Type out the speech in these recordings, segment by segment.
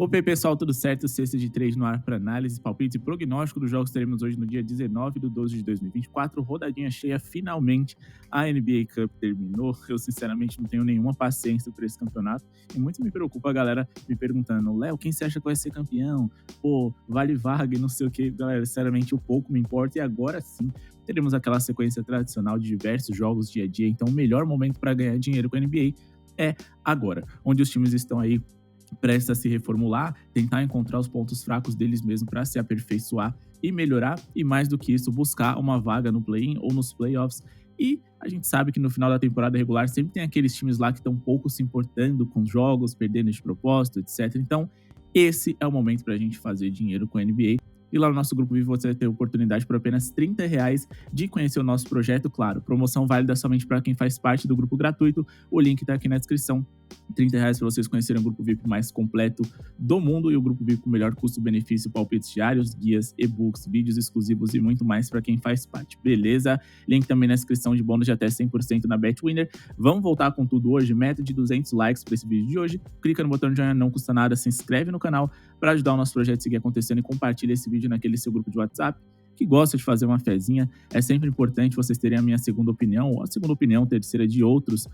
Opa, aí, pessoal, tudo certo? Sexta de 3 no ar para análise, palpite e prognóstico dos jogos. Teremos hoje no dia 19/12 de 2024, rodadinha cheia, finalmente a NBA Cup terminou. Eu sinceramente não tenho nenhuma paciência para esse campeonato e muito me preocupa a galera me perguntando: Léo, quem você acha que vai ser campeão? Pô, vale vaga e não sei o que. Galera, sinceramente, o pouco me importa e agora sim teremos aquela sequência tradicional de diversos jogos dia a dia. Então o melhor momento para ganhar dinheiro com a NBA é agora, onde os times estão aí prestes a se reformular, tentar encontrar os pontos fracos deles mesmos para se aperfeiçoar e melhorar, e mais do que isso, buscar uma vaga no play-in ou nos playoffs. E a gente sabe que no final da temporada regular sempre tem aqueles times lá que estão pouco se importando com os jogos, perdendo de propósito, etc. Então, esse é o momento para a gente fazer dinheiro com a NBA. E lá no nosso grupo Vivo você vai ter oportunidade por apenas R$30 de conhecer o nosso projeto. Claro, promoção válida somente para quem faz parte do grupo gratuito. O link está aqui na descrição. R$30 para vocês conhecerem o grupo VIP mais completo do mundo e o grupo VIP com o melhor custo-benefício, palpites diários, guias, e-books, vídeos exclusivos e muito mais para quem faz parte. Beleza? Link também na descrição de bônus de até 100% na BetWinner. Vamos voltar com tudo hoje. Meta de 200 likes para esse vídeo de hoje. Clica no botão de joinha, não custa nada. Se inscreve no canal para ajudar o nosso projeto a seguir acontecendo e compartilha esse vídeo naquele seu grupo de WhatsApp que gosta de fazer uma fezinha. É sempre importante vocês terem a minha segunda opinião, ou a segunda opinião, terceira de outros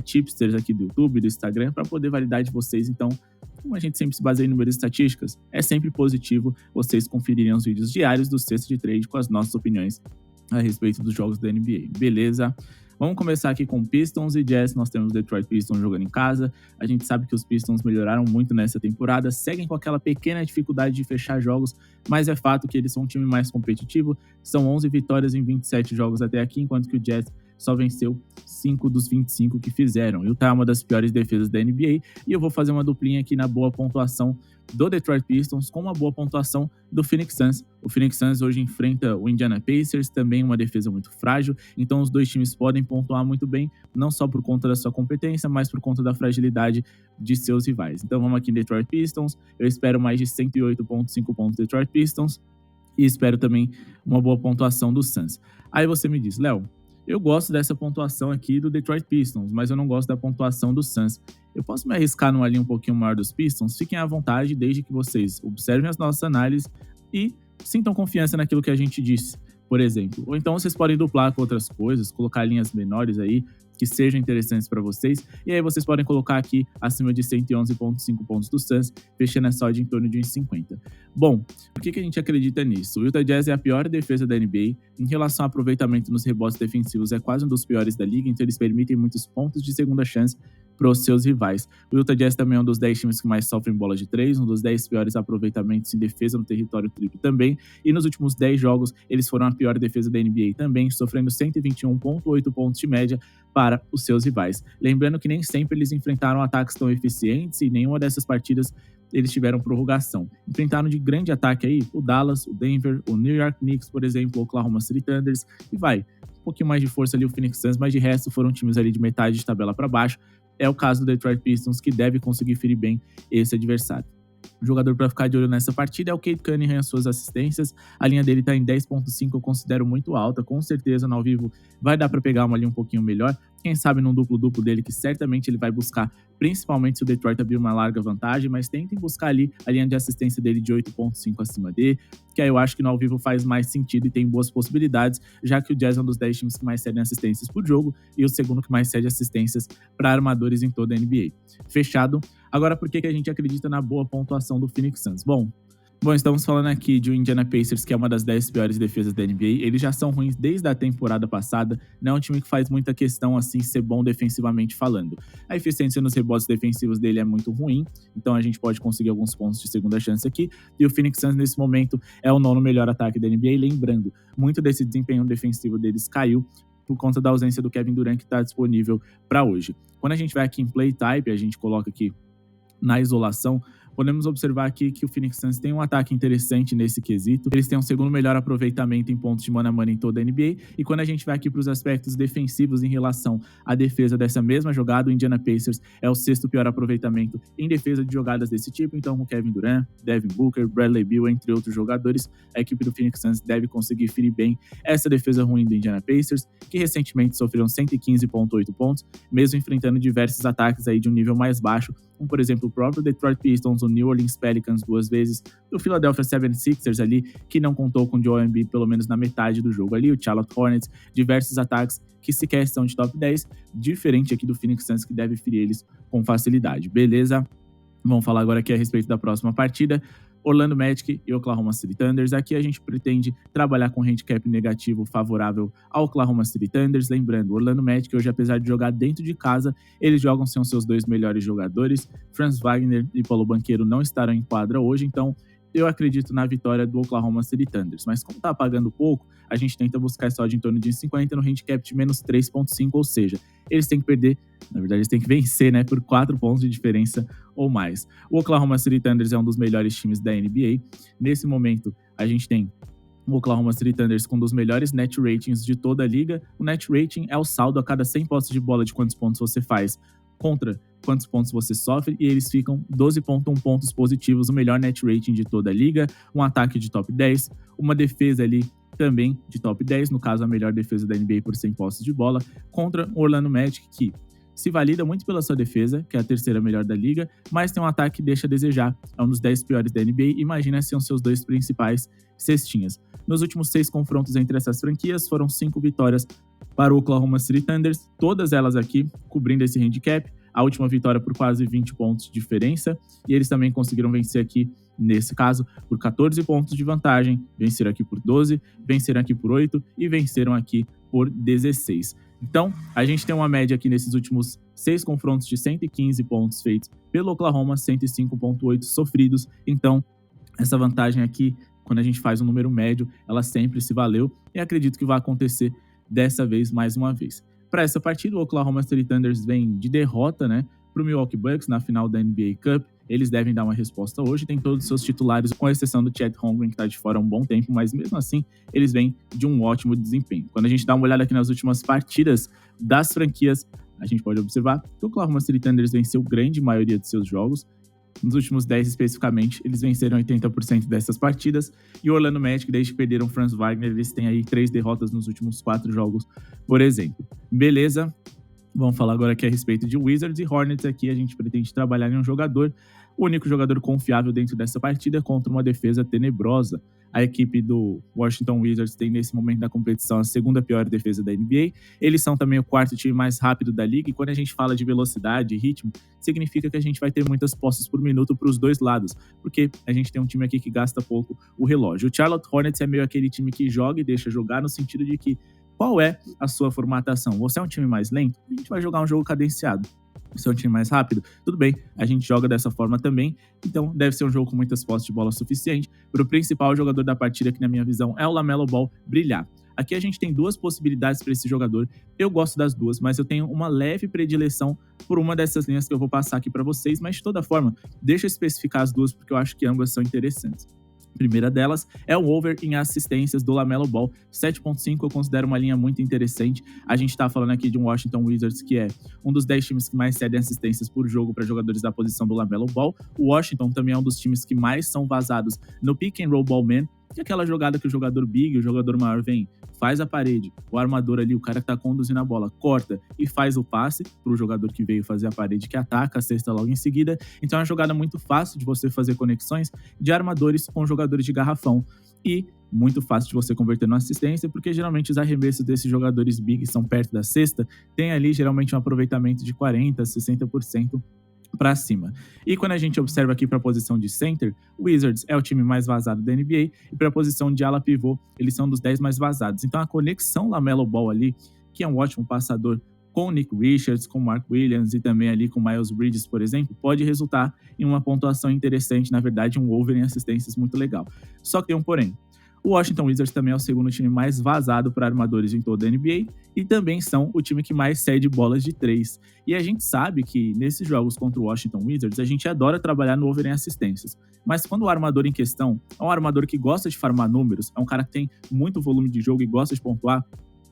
tipsters aqui do YouTube, do Instagram, para poder validar de vocês. Então, como a gente sempre se baseia em números e estatísticas, é sempre positivo vocês conferirem os vídeos diários do Sexta de Trade com as nossas opiniões a respeito dos jogos da NBA. Beleza? Vamos começar aqui com Pistons e Jazz. Nós temos o Detroit Pistons jogando em casa. A gente sabe que os Pistons melhoraram muito nessa temporada, seguem com aquela pequena dificuldade de fechar jogos, mas é fato que eles são um time mais competitivo. São 11 vitórias em 27 jogos até aqui, enquanto que o Jazz só venceu 5 dos 25 que fizeram. Utah é uma das piores defesas da NBA e eu vou fazer uma duplinha aqui na boa pontuação do Detroit Pistons com uma boa pontuação do Phoenix Suns. O Phoenix Suns hoje enfrenta o Indiana Pacers, também uma defesa muito frágil, então os dois times podem pontuar muito bem, não só por conta da sua competência, mas por conta da fragilidade de seus rivais. Então vamos aqui em Detroit Pistons, eu espero mais de 108,5 pontos do Detroit Pistons e espero também uma boa pontuação do Suns. Aí você me diz, Léo, eu gosto dessa pontuação aqui do Detroit Pistons, mas eu não gosto da pontuação do Suns. Eu posso me arriscar numa linha um pouquinho maior dos Pistons? Fiquem à vontade, desde que vocês observem as nossas análises e sintam confiança naquilo que a gente disse, por exemplo. Ou então vocês podem duplar com outras coisas, colocar linhas menores aí, que sejam interessantes para vocês, e aí vocês podem colocar aqui acima de 111,5 pontos do Suns, fechando essa odd em torno de 1,50. Bom, por que a gente acredita nisso? O Utah Jazz é a pior defesa da NBA, em relação ao aproveitamento nos rebotes defensivos é quase um dos piores da liga, então eles permitem muitos pontos de segunda chance para os seus rivais. O Utah Jazz também é um dos 10 times que mais sofrem bola de 3, um dos 10 piores aproveitamentos em defesa no território triplo também, e nos últimos 10 jogos eles foram a pior defesa da NBA também, sofrendo 121,8 pontos de média para os seus rivais. Lembrando que nem sempre eles enfrentaram ataques tão eficientes e nenhuma dessas partidas eles tiveram prorrogação. Enfrentaram de grande ataque aí o Dallas, o Denver, o New York Knicks, por exemplo, o Oklahoma City Thunders, e vai, um pouquinho mais de força ali o Phoenix Suns, mas de resto foram times ali de metade de tabela para baixo. É o caso do Detroit Pistons, que deve conseguir ferir bem esse adversário. O jogador para ficar de olho nessa partida é o Cade Cunningham e as suas assistências. A linha dele está em 10,5, eu considero muito alta. Com certeza no ao vivo vai dar para pegar uma linha um pouquinho melhor. Quem sabe num duplo-duplo dele, que certamente ele vai buscar, principalmente se o Detroit abrir uma larga vantagem, mas tentem buscar ali a linha de assistência dele de 8,5 acima dele, que aí eu acho que no ao vivo faz mais sentido e tem boas possibilidades, já que o Jazz é um dos 10 times que mais cedem assistências por jogo e o segundo que mais cede assistências para armadores em toda a NBA. Fechado. Agora, por que a gente acredita na boa pontuação do Phoenix Suns? Bom, estamos falando aqui de um Indiana Pacers que é uma das 10 piores defesas da NBA. Eles já são ruins desde a temporada passada. Não é um time que faz muita questão assim ser bom defensivamente falando. A eficiência nos rebotes defensivos dele é muito ruim, então a gente pode conseguir alguns pontos de segunda chance aqui. E o Phoenix Suns nesse momento é o nono melhor ataque da NBA. Lembrando, muito desse desempenho defensivo deles caiu por conta da ausência do Kevin Durant que está disponível para hoje. Quando a gente vai aqui em Play Type, a gente coloca aqui na isolação, podemos observar aqui que o Phoenix Suns tem um ataque interessante nesse quesito. Eles têm um segundo melhor aproveitamento em pontos de mano a mano em toda a NBA. E quando a gente vai aqui para os aspectos defensivos em relação à defesa dessa mesma jogada, o Indiana Pacers é o sexto pior aproveitamento em defesa de jogadas desse tipo. Então, com Kevin Durant, Devin Booker, Bradley Beal, entre outros jogadores, a equipe do Phoenix Suns deve conseguir ferir bem essa defesa ruim do Indiana Pacers, que recentemente sofreram 115,8 pontos, mesmo enfrentando diversos ataques aí de um nível mais baixo, como por exemplo o próprio Detroit Pistons temos o New Orleans Pelicans 2 vezes, o Philadelphia 76ers ali, que não contou com o Joel Embiid pelo menos na metade do jogo ali, o Charlotte Hornets, diversos ataques que sequer estão de top 10, diferente aqui do Phoenix Suns, que deve ferir eles com facilidade, beleza? Vamos falar agora aqui a respeito da próxima partida. Orlando Magic e Oklahoma City Thunders. Aqui a gente pretende trabalhar com handicap negativo favorável ao Oklahoma City Thunders. Lembrando, Orlando Magic hoje, apesar de jogar dentro de casa, eles jogam sem os seus dois melhores jogadores. Franz Wagner e Paulo Banchero não estarão em quadra hoje, então eu acredito na vitória do Oklahoma City Thunders. Mas como tá pagando pouco, a gente tenta buscar só de em torno de 50 no handicap de menos 3.5, ou seja, eles têm que perder, na verdade eles têm que vencer, né, por 4 pontos de diferença ou mais. O Oklahoma City Thunders é um dos melhores times da NBA. Nesse momento, a gente tem o Oklahoma City Thunders com um dos melhores net ratings de toda a liga. O net rating é o saldo a cada 100 posses de bola de quantos pontos você faz contra quantos pontos você sofre, e eles ficam 12.1 pontos positivos, o melhor net rating de toda a liga, um ataque de top 10, uma defesa ali também de top 10, no caso a melhor defesa da NBA por 100 posses de bola, contra o Orlando Magic, que se valida muito pela sua defesa, que é a terceira melhor da liga, mas tem um ataque que deixa a desejar, é um dos 10 piores da NBA, imagina se são seus dois principais cestinhas. Nos últimos 6 confrontos entre essas franquias, foram 5 vitórias para o Oklahoma City Thunders, todas elas aqui cobrindo esse handicap, a última vitória por quase 20 pontos de diferença, e eles também conseguiram vencer aqui, nesse caso, por 14 pontos de vantagem, venceram aqui por 12, venceram aqui por 8 e venceram aqui por 16. Então, a gente tem uma média aqui nesses últimos 6 confrontos de 115 pontos feitos pelo Oklahoma, 105.8 sofridos, então essa vantagem aqui, quando a gente faz um número médio, ela sempre se valeu, e acredito que vai acontecer dessa vez mais uma vez. Para essa partida, o Oklahoma City Thunders vem de derrota, né, para o Milwaukee Bucks na final da NBA Cup. Eles devem dar uma resposta hoje, tem todos os seus titulares, com exceção do Chet Holmgren, que está de fora há um bom tempo, mas mesmo assim, eles vêm de um ótimo desempenho. Quando a gente dá uma olhada aqui nas últimas partidas das franquias, a gente pode observar que o Oklahoma City Thunders venceu grande maioria de seus jogos. Nos últimos 10 especificamente, eles venceram 80% dessas partidas. E o Orlando Magic, desde que perderam Franz Wagner, eles têm aí 3 derrotas nos últimos 4 jogos, por exemplo. Beleza? Vamos falar agora aqui a respeito de Wizards e Hornets. Aqui a gente pretende trabalhar em um jogador, o único jogador confiável dentro dessa partida contra uma defesa tenebrosa. A equipe do Washington Wizards tem nesse momento da competição a segunda pior defesa da NBA. Eles são também o 4º time mais rápido da liga, e quando a gente fala de velocidade e ritmo, significa que a gente vai ter muitas posses por minuto para os dois lados, porque a gente tem um time aqui que gasta pouco o relógio. O Charlotte Hornets é meio aquele time que joga e deixa jogar, no sentido de que qual é a sua formatação? Você é um time mais lento? A gente vai jogar um jogo cadenciado. Você é um time mais rápido? Tudo bem, a gente joga dessa forma também, então deve ser um jogo com muitas posses de bola suficiente para o principal jogador da partida, que na minha visão é o LaMelo Ball, brilhar. Aqui a gente tem 2 possibilidades para esse jogador, eu gosto das 2, mas eu tenho uma leve predileção por uma dessas linhas que eu vou passar aqui para vocês, mas de toda forma, deixa eu especificar as 2 porque eu acho que ambas são interessantes. A primeira delas é o over em assistências do LaMelo Ball, 7.5 eu considero uma linha muito interessante. A gente tá falando aqui de um Washington Wizards que é um dos 10 times que mais cedem assistências por jogo para jogadores da posição do LaMelo Ball. O Washington também é um dos times que mais são vazados no pick and roll ball man, que é aquela jogada que o jogador big, o jogador maior vem, faz a parede, o armador ali, o cara que tá conduzindo a bola, corta e faz o passe pro jogador que veio fazer a parede, que ataca a cesta logo em seguida. Então é uma jogada muito fácil de você fazer conexões de armadores com jogadores de garrafão e muito fácil de você converter na assistência, porque geralmente os arremessos desses jogadores big são perto da cesta, tem ali geralmente um aproveitamento de 40%, 60% para cima. E quando a gente observa aqui para a posição de center, o Wizards é o time mais vazado da NBA, e para a posição de ala pivô, eles são dos 10 mais vazados. Então a conexão LaMelo Ball ali, que é um ótimo passador, com o Nick Richards, com o Mark Williams e também ali com o Miles Bridges, por exemplo, pode resultar em uma pontuação interessante, na verdade um over em assistências muito legal. Só que tem um porém. O Washington Wizards também é o segundo time mais vazado para armadores em toda a NBA e também são o time que mais cede bolas de 3. E a gente sabe que nesses jogos contra o Washington Wizards a gente adora trabalhar no over em assistências. Mas quando o armador em questão é um armador que gosta de farmar números, é um cara que tem muito volume de jogo e gosta de pontuar,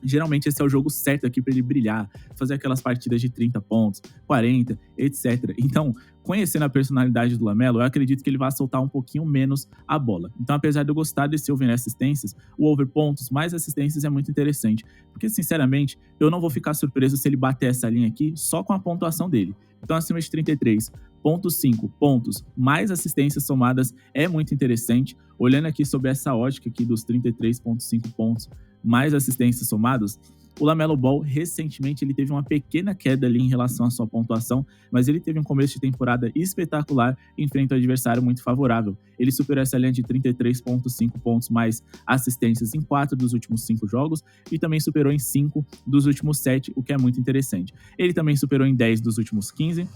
geralmente esse é o jogo certo aqui para ele brilhar, fazer aquelas partidas de 30 pontos, 40, etc. Então, conhecendo a personalidade do LaMelo, eu acredito que ele vai soltar um pouquinho menos a bola. Então, apesar de eu gostar desse over em assistências, o over pontos mais assistências é muito interessante. Porque, sinceramente, eu não vou ficar surpreso se ele bater essa linha aqui só com a pontuação dele. Então, acima de 33, .5 pontos mais assistências somadas é muito interessante. Olhando aqui sobre essa ótica aqui dos 33,5 pontos mais assistências somadas, o LaMelo Ball, recentemente, ele teve uma pequena queda ali em relação à sua pontuação, mas ele teve um começo de temporada espetacular em frente ao adversário muito favorável. Ele superou essa linha de 33,5 pontos mais assistências em 4 dos últimos 5 jogos e também superou em 5 dos últimos 7, o que é muito interessante. Ele também superou em 10 dos últimos 15.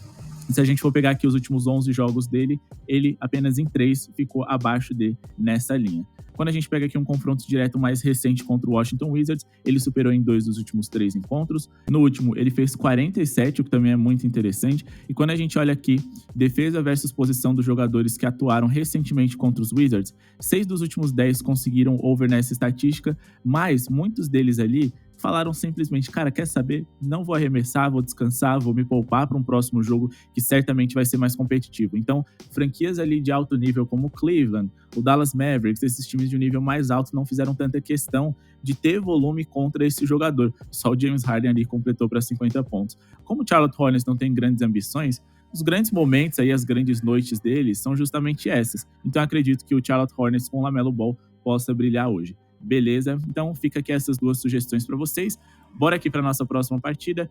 Se a gente for pegar aqui os últimos 11 jogos dele, ele apenas em 3 ficou abaixo nessa linha. Quando a gente pega aqui um confronto direto mais recente contra o Washington Wizards, ele superou em 2 dos últimos 3 encontros. No último, ele fez 47, o que também é muito interessante. E quando a gente olha aqui, defesa versus posição dos jogadores que atuaram recentemente contra os Wizards, 6 dos últimos 10 conseguiram over nessa estatística, mas muitos deles ali falaram simplesmente, cara, quer saber? Não vou arremessar, vou descansar, vou me poupar para um próximo jogo que certamente vai ser mais competitivo. Então, franquias ali de alto nível como o Cleveland, o Dallas Mavericks, esses times de um nível mais alto não fizeram tanta questão de ter volume contra esse jogador. Só o James Harden ali completou para 50 pontos. Como o Charlotte Hornets não tem grandes ambições, os grandes momentos aí, as grandes noites deles são justamente essas. Então, acredito que o Charlotte Hornets com o LaMelo Ball possa brilhar hoje. Beleza? Então fica aqui essas duas sugestões para vocês. Bora aqui para nossa próxima partida.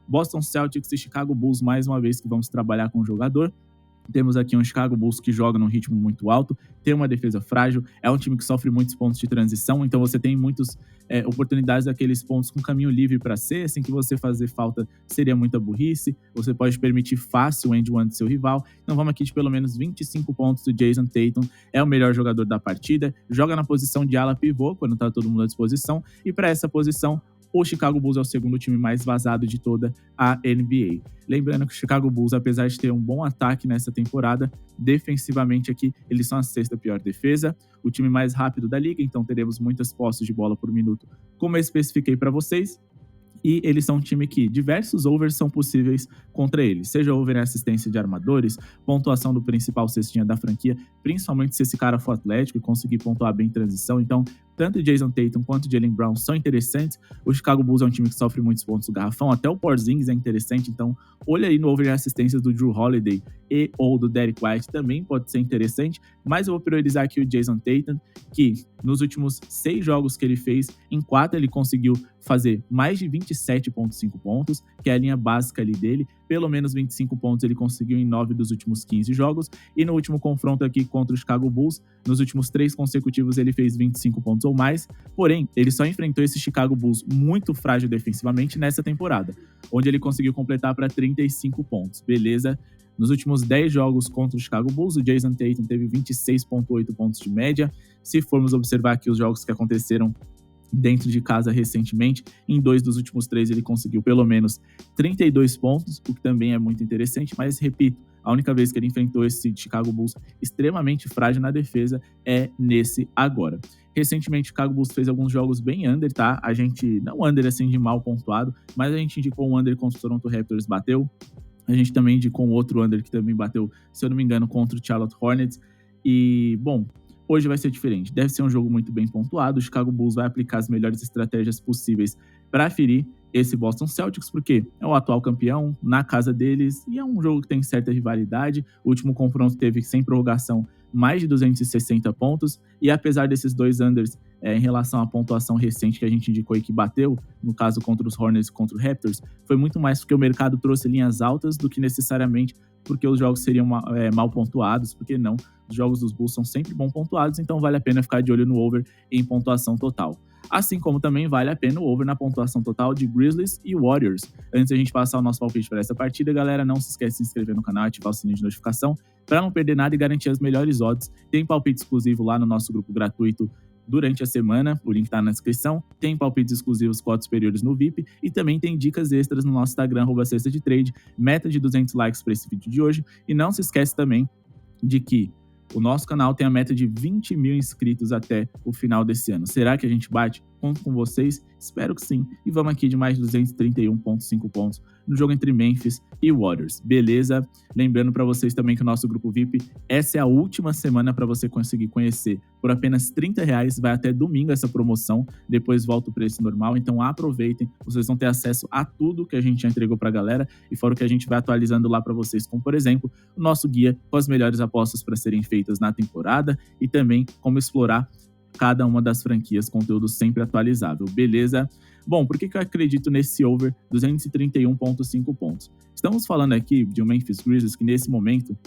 Boston Celtics e Chicago Bulls, mais uma vez que vamos trabalhar com o jogador. Temos aqui um Chicago Bulls que joga num ritmo muito alto, tem uma defesa frágil, é um time que sofre muitos pontos de transição, então você tem muitas oportunidades daqueles pontos com caminho livre para ser, assim que você fazer falta seria muita burrice, você pode permitir fácil o end one do seu rival. Então vamos aqui de pelo menos 25 pontos do Jason Tatum, é o melhor jogador da partida, joga na posição de ala pivô quando tá todo mundo à disposição, e para essa posição o Chicago Bulls é o segundo time mais vazado de toda a NBA. Lembrando que o Chicago Bulls, apesar de ter um bom ataque nessa temporada, defensivamente aqui, eles são a sexta pior defesa, o time mais rápido da liga, então teremos muitas posses de bola por minuto, como eu especifiquei para vocês. E eles são um time que diversos overs são possíveis contra eles, seja over em assistência de armadores, pontuação do principal cestinha da franquia, principalmente se esse cara for atlético e conseguir pontuar bem em transição. Então, tanto o Jason Tatum quanto o Jaylen Brown são interessantes. O Chicago Bulls é um time que sofre muitos pontos do garrafão, até o Porzingis é interessante, então olha aí no over em assistências do Jrue Holiday e ou do Derrick White, também pode ser interessante, mas eu vou priorizar aqui o Jason Tatum, que nos últimos 6 jogos que ele fez, em 4 ele conseguiu fazer mais de 27,5 pontos, que é a linha básica ali dele, pelo menos 25 pontos ele conseguiu em 9 dos últimos 15 jogos, e no último confronto aqui contra o Chicago Bulls, nos últimos 3 consecutivos ele fez 25 pontos ou mais, porém, ele só enfrentou esse Chicago Bulls muito frágil defensivamente nessa temporada, onde ele conseguiu completar para 35 pontos, beleza? Nos últimos 10 jogos contra o Chicago Bulls, o Jason Tatum teve 26,8 pontos de média. Se formos observar aqui os jogos que aconteceram dentro de casa recentemente, em 2 dos últimos 3 ele conseguiu pelo menos 32 pontos, o que também é muito interessante, mas repito, a única vez que ele enfrentou esse Chicago Bulls extremamente frágil na defesa é nesse agora. Recentemente, o Chicago Bulls fez alguns jogos bem under, tá? A gente, não under assim de mal pontuado, mas a gente indicou um under contra o Toronto Raptors, bateu. A gente também indicou um outro under que também bateu, se eu não me engano, contra o Charlotte Hornets. E, bom, hoje vai ser diferente. Deve ser um jogo muito bem pontuado. O Chicago Bulls vai aplicar as melhores estratégias possíveis para ferir esse Boston Celtics, porque é o atual campeão na casa deles e é um jogo que tem certa rivalidade. O último confronto teve, sem prorrogação, mais de 260 pontos. E apesar desses 2 unders em relação à pontuação recente que a gente indicou e que bateu, no caso contra os Hornets e contra o Raptors, foi muito mais porque o mercado trouxe linhas altas do que necessariamente porque os jogos seriam mal pontuados, porque não, os jogos dos Bulls são sempre bom pontuados, então vale a pena ficar de olho no over em pontuação total. Assim como também vale a pena o over na pontuação total de Grizzlies e Warriors. Antes de a gente passar o nosso palpite para essa partida, galera, não se esquece de se inscrever no canal e ativar o sininho de notificação para não perder nada e garantir as melhores odds. Tem palpite exclusivo lá no nosso grupo gratuito durante a semana, o link está na descrição. Tem palpites exclusivos com odds superiores no VIP e também tem dicas extras no nosso Instagram, @cestadetrade, meta de 200 likes para esse vídeo de hoje. E não se esquece também de que o nosso canal tem a meta de 20 mil inscritos até o final desse ano. Será que a gente bate? Conto com vocês? Espero que sim. E vamos aqui de mais 231,5 pontos no jogo entre Memphis e Warriors, beleza? Lembrando para vocês também que o nosso grupo VIP, essa é a última semana para você conseguir conhecer por apenas R$30, vai até domingo essa promoção, depois volta o preço normal, então aproveitem, vocês vão ter acesso a tudo que a gente já entregou para a galera e fora o que a gente vai atualizando lá para vocês, como por exemplo, o nosso guia com as melhores apostas para serem feitas na temporada e também como explorar cada uma das franquias, conteúdo sempre atualizável, beleza? Bom, por que eu acredito nesse over 231,5 pontos? Estamos falando aqui de um Memphis Grizzlies que nesse momento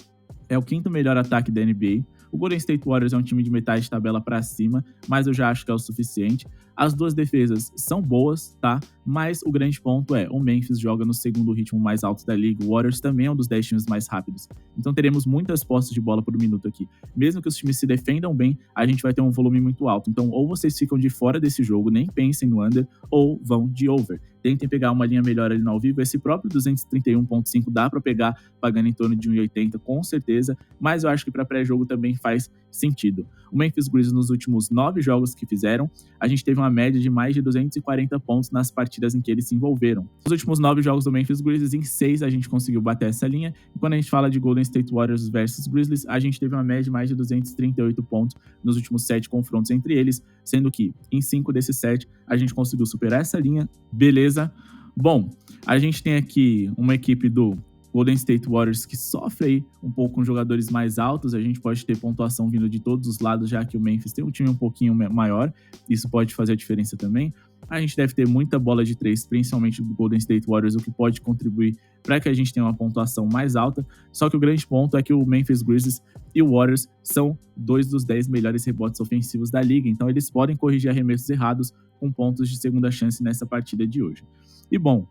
é o quinto melhor ataque da NBA. O Golden State Warriors é um time de metade de tabela para cima, mas eu já acho que é o suficiente. As duas defesas são boas, tá? Mas o grande ponto é, o Memphis joga no segundo ritmo mais alto da liga, o Warriors também é um dos 10 times mais rápidos. Então teremos muitas posses de bola por minuto aqui. Mesmo que os times se defendam bem, a gente vai ter um volume muito alto. Então ou vocês ficam de fora desse jogo, nem pensem no under, ou vão de over. Tentem pegar uma linha melhor ali no ao vivo. Esse próprio 231,5 dá para pegar pagando em torno de 1,80 com certeza, mas eu acho que para pré-jogo também faz sentido. O Memphis Grizzlies nos últimos 9 jogos que fizeram, a gente teve uma média de mais de 240 pontos nas partidas em que eles se envolveram. Nos últimos 9 jogos do Memphis Grizzlies, em 6 a gente conseguiu bater essa linha, e quando a gente fala de Golden State Warriors versus Grizzlies, a gente teve uma média de mais de 238 pontos nos últimos 7 confrontos entre eles, sendo que em 5 desses 7 a gente conseguiu superar essa linha, beleza? Bom, a gente tem aqui uma equipe do Golden State Warriors que sofre aí um pouco com jogadores mais altos, a gente pode ter pontuação vindo de todos os lados, já que o Memphis tem um time um pouquinho maior, isso pode fazer a diferença também. A gente deve ter muita bola de 3, principalmente do Golden State Warriors, o que pode contribuir para que a gente tenha uma pontuação mais alta, só que o grande ponto é que o Memphis Grizzlies e o Warriors são 2 dos 10 melhores rebotes ofensivos da liga, então eles podem corrigir arremessos errados com pontos de segunda chance nessa partida de hoje. E bom,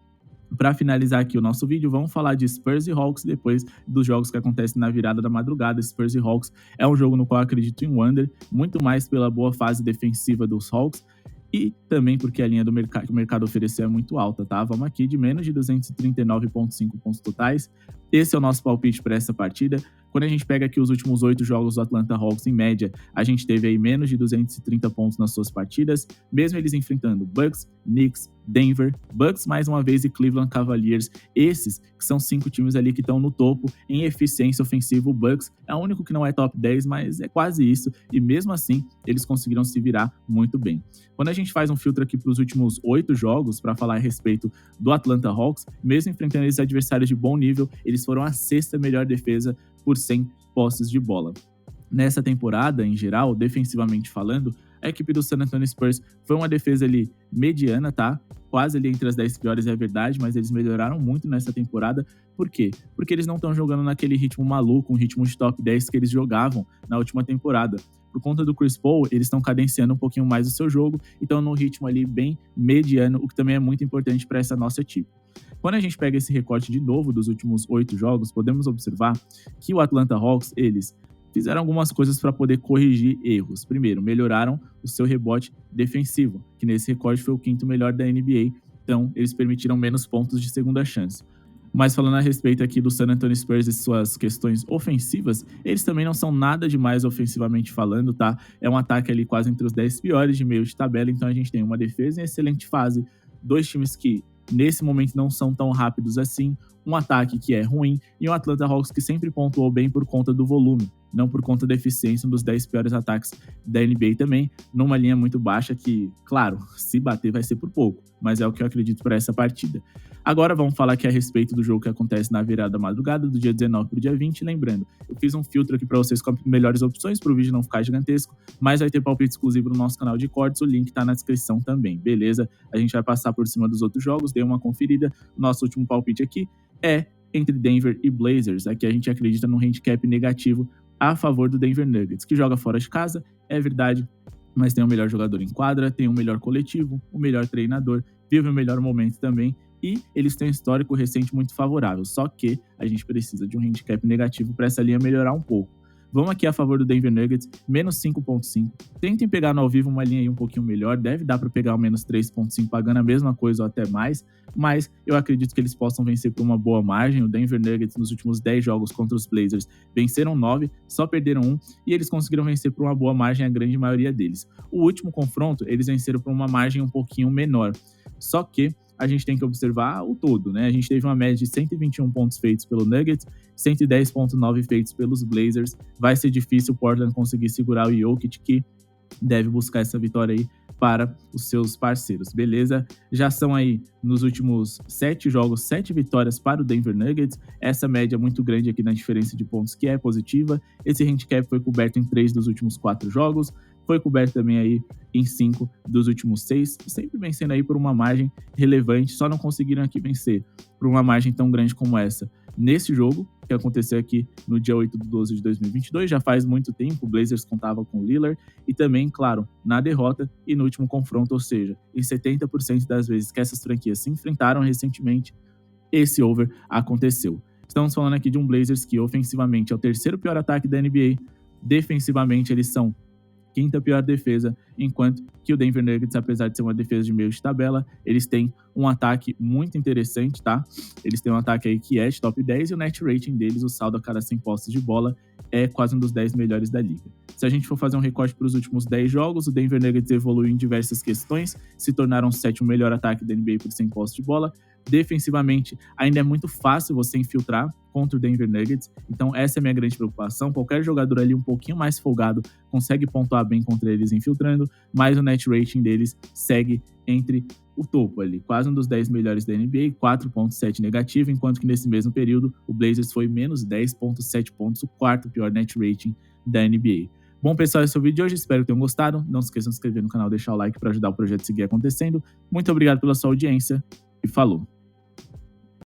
para finalizar aqui o nosso vídeo, vamos falar de Spurs e Hawks depois dos jogos que acontecem na virada da madrugada. Spurs e Hawks é um jogo no qual eu acredito em under, muito mais pela boa fase defensiva dos Hawks e também porque a linha do mercado que o mercado ofereceu é muito alta, tá? Vamos aqui de menos de 239,5 pontos totais. Esse é o nosso palpite para essa partida. Quando a gente pega aqui os últimos 8 jogos do Atlanta Hawks, em média, a gente teve aí menos de 230 pontos nas suas partidas, mesmo eles enfrentando Bucks, Knicks, Denver, Bucks mais uma vez e Cleveland Cavaliers. Esses que são 5 times ali que estão no topo em eficiência ofensiva. O Bucks é o único que não é top 10, mas é quase isso, e mesmo assim eles conseguiram se virar muito bem. Quando a gente faz um filtro aqui para os últimos 8 jogos, para falar a respeito do Atlanta Hawks, mesmo enfrentando esses adversários de bom nível, eles foram a 6ª melhor defesa por 100 posses de bola. Nessa temporada, em geral, defensivamente falando, a equipe do San Antonio Spurs foi uma defesa ali mediana, tá? Quase ali entre as 10 piores, é verdade, mas eles melhoraram muito nessa temporada. Por quê? Porque eles não estão jogando naquele ritmo maluco, um ritmo de top 10 que eles jogavam na última temporada. Por conta do Chris Paul, eles estão cadenciando um pouquinho mais o seu jogo e estão num ritmo ali bem mediano, o que também é muito importante para essa nossa equipe. Quando a gente pega esse recorte de novo dos últimos 8 jogos, podemos observar que o Atlanta Hawks, eles fizeram algumas coisas para poder corrigir erros. Primeiro, melhoraram o seu rebote defensivo, que nesse recorte foi o 5º melhor da NBA, então eles permitiram menos pontos de segunda chance. Mas falando a respeito aqui do San Antonio Spurs e suas questões ofensivas, eles também não são nada demais ofensivamente falando, tá? É um ataque ali quase entre os 10 piores de meio de tabela, então a gente tem uma defesa em excelente fase, 2 times que nesse momento não são tão rápidos assim, um ataque que é ruim e um Atlanta Hawks que sempre pontuou bem por conta do volume, não por conta da eficiência, um dos 10 piores ataques da NBA também, numa linha muito baixa que, claro, se bater vai ser por pouco, mas é o que eu acredito para essa partida. Agora vamos falar aqui a respeito do jogo que acontece na virada da madrugada, do dia 19 para o dia 20. Lembrando, eu fiz um filtro aqui para vocês com as melhores opções para o vídeo não ficar gigantesco, mas vai ter palpite exclusivo no nosso canal de cortes, o link tá na descrição também, beleza? A gente vai passar por cima dos outros jogos, dê uma conferida. O nosso último palpite aqui é entre Denver e Blazers. Aqui a gente acredita num handicap negativo a favor do Denver Nuggets, que joga fora de casa, é verdade, mas tem o melhor jogador em quadra, tem o melhor coletivo, o melhor treinador, vive o melhor momento também, e eles têm um histórico recente muito favorável, só que a gente precisa de um handicap negativo para essa linha melhorar um pouco. Vamos aqui a favor do Denver Nuggets, menos 5,5. Tentem pegar no ao vivo uma linha aí um pouquinho melhor, deve dar para pegar o menos 3,5 pagando a mesma coisa ou até mais, mas eu acredito que eles possam vencer por uma boa margem. O Denver Nuggets nos últimos 10 jogos contra os Blazers venceram 9, só perderam 1 e eles conseguiram vencer por uma boa margem a grande maioria deles. O último confronto, eles venceram por uma margem um pouquinho menor, só que a gente tem que observar o todo, né? A gente teve uma média de 121 pontos feitos pelo Nuggets, 110,9 feitos pelos Blazers. Vai ser difícil o Portland conseguir segurar o Jokic, que deve buscar essa vitória aí para os seus parceiros, beleza? Já são aí, nos últimos 7 jogos, 7 vitórias para o Denver Nuggets. Essa média é muito grande aqui na diferença de pontos, que é positiva. Esse handicap foi coberto em 3 dos últimos 4 jogos. Foi coberto também aí em 5 dos últimos 6, sempre vencendo aí por uma margem relevante, só não conseguiram aqui vencer por uma margem tão grande como essa nesse jogo, que aconteceu aqui no dia 8/12 de 2022, já faz muito tempo, o Blazers contava com o Lillard, e também, claro, na derrota e no último confronto, ou seja, em 70% das vezes que essas franquias se enfrentaram recentemente, esse over aconteceu. Estamos falando aqui de um Blazers que ofensivamente é o terceiro pior ataque da NBA, defensivamente eles são quinta pior defesa, enquanto que o Denver Nuggets, apesar de ser uma defesa de meio de tabela, eles têm um ataque muito interessante, tá? Eles têm um ataque aí que é de top 10 e o net rating deles, o saldo a cada 100 posses de bola, é quase um dos 10 melhores da liga. Se a gente for fazer um recorte para os últimos 10 jogos, o Denver Nuggets evoluiu em diversas questões, se tornaram o 7º melhor ataque da NBA por 100 posses de bola. Defensivamente, ainda é muito fácil você infiltrar contra o Denver Nuggets, então essa é a minha grande preocupação. Qualquer jogador ali um pouquinho mais folgado consegue pontuar bem contra eles infiltrando, mas o net rating deles segue entre o topo ali, quase um dos 10 melhores da NBA, 4,7 negativo, enquanto que nesse mesmo período o Blazers foi menos 10,7 pontos, o quarto pior net rating da NBA. Bom, pessoal, esse é o vídeo de hoje, espero que tenham gostado. Não se esqueçam de se inscrever no canal, deixar o like para ajudar o projeto a seguir acontecendo. Muito obrigado pela sua audiência e falou!